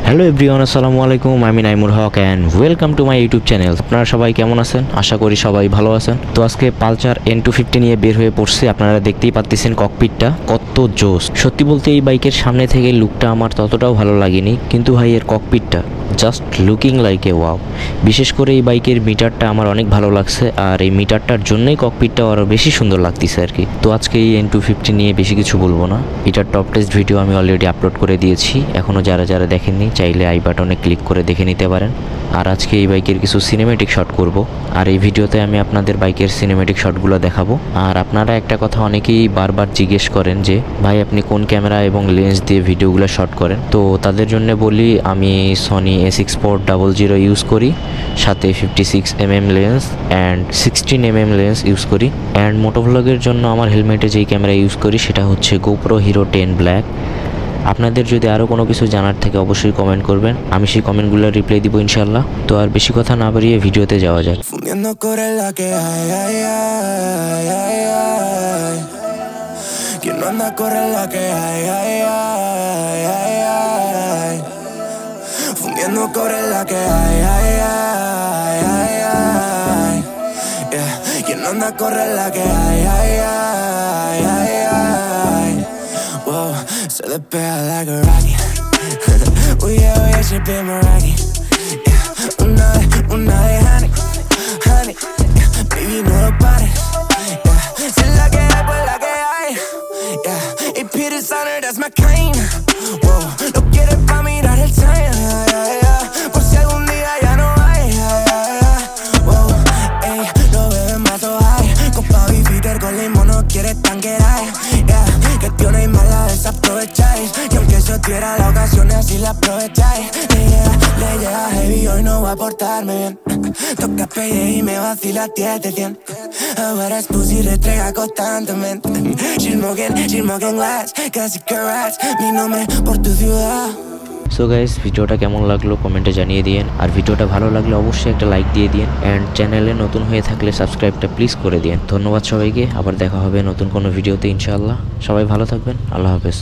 Hello everyone, আসসালামু আলাইকুম। আমি Naimul Haque and welcome to my YouTube channel. আপনারা সবাই কেমন আছেন? আশা করি সবাই ভালো আছেন। তো আজকে পালসার N250 নিয়ে বের হয়ে পড়ছে। আপনারা দেখতেই পাচ্ছেন ককপিটটা কত জোস। সত্যি বলতে এই বাইকের সামনে থেকে লুকটা আমার ততটাও ভালো লাগেনি, কিন্তু ভাই এর ককপিটটা just looking like a wow. বিশেষ করে এই বাইকের মিটারটা আমার অনেক ভালো লাগছে, আর এই মিটারটার জন্যই ককপিটটা আরও বেশি সুন্দর লাগতেছে আর কি। তো আজকে এই N250 নিয়ে বেশি কিছু বলবো না। এটার টপ টেস্ট ভিডিও আমি অলরেডি আপলোড করে দিয়েছি, এখনও যারা দেখেননি চাইলে আই বাটনে ক্লিক করে দেখে নিতে পারেন। আর আজকে এই বাইকের কিছু সিনেমেটিক শট করব, আর এই ভিডিওতে আমি আপনাদের বাইকের সিনেমেটিক শটগুলো দেখাবো। আর আপনারা একটা কথা অনেকেই বারবার জিজ্ঞেস করেন যে ভাই আপনি কোন ক্যামেরা এবং লেন্স দিয়ে ভিডিওগুলো শট করেন। তো তাদের জন্য বলি, আমি সনি A6400 ইউজ করি, সাথে 56mm lens and 16mm lens use করি। অ্যান্ড মোটোভ্লগের জন্য আমার হেলমেটে যেই ক্যামেরা ইউজ করি সেটা হচ্ছে GoPro Hero 10 Black। আপনাদের যদি আরও কোনো কিছু জানার থাকে অবশ্যই কমেন্ট করবেন, আমি সেই কমেন্টগুলো রিপ্লাই দিব ইনশাল্লাহ। তো আর বেশি কথা না বাড়িয়ে ভিডিওতে যাওয়া যাক। Se despega like a rocket. Uy, yeah, she be my rocket. Yeah, una vez, honey, honey. Yeah, baby, no lo pares. Yeah, si la que hay, pues la que hay. Yeah, y Peter Sonner, that's my kind. Whoa, no quieres pa' mirar el time. Yeah, yeah. Por si algún día ya no hay. Whoa, ey, no bebes más o hay. Con Pavi Peter con limón no quieres tanquear. Yeah, que tiene mala desaprovecháis. Y aunque eso diera la ocasión así la aprovecháis. Le llega heavy, hoy no va a portarme bien. Toca pelle y me vacila 10 de 100. Ahora es pussy retrega constantemente. She's smoking glass, casi que rats. Mi nombre por tu ciudad. So guys, ভিডিওটা কেমন লাগলো কমেন্টে জানিয়ে দিন, আর ভিডিওটা ভালো লাগলে অবশ্যই একটা লাইক দিয়ে দিন, অ্যান্ড চ্যানেলে নতুন হয়ে থাকলে সাবস্ক্রাইবটা প্লিজ করে দিন। ধন্যবাদ সবাইকে, আবার দেখা হবে নতুন কোনো ভিডিওতে ইনশাআল্লাহ। সবাই ভালো থাকবেন, আল্লাহ হাফেজ।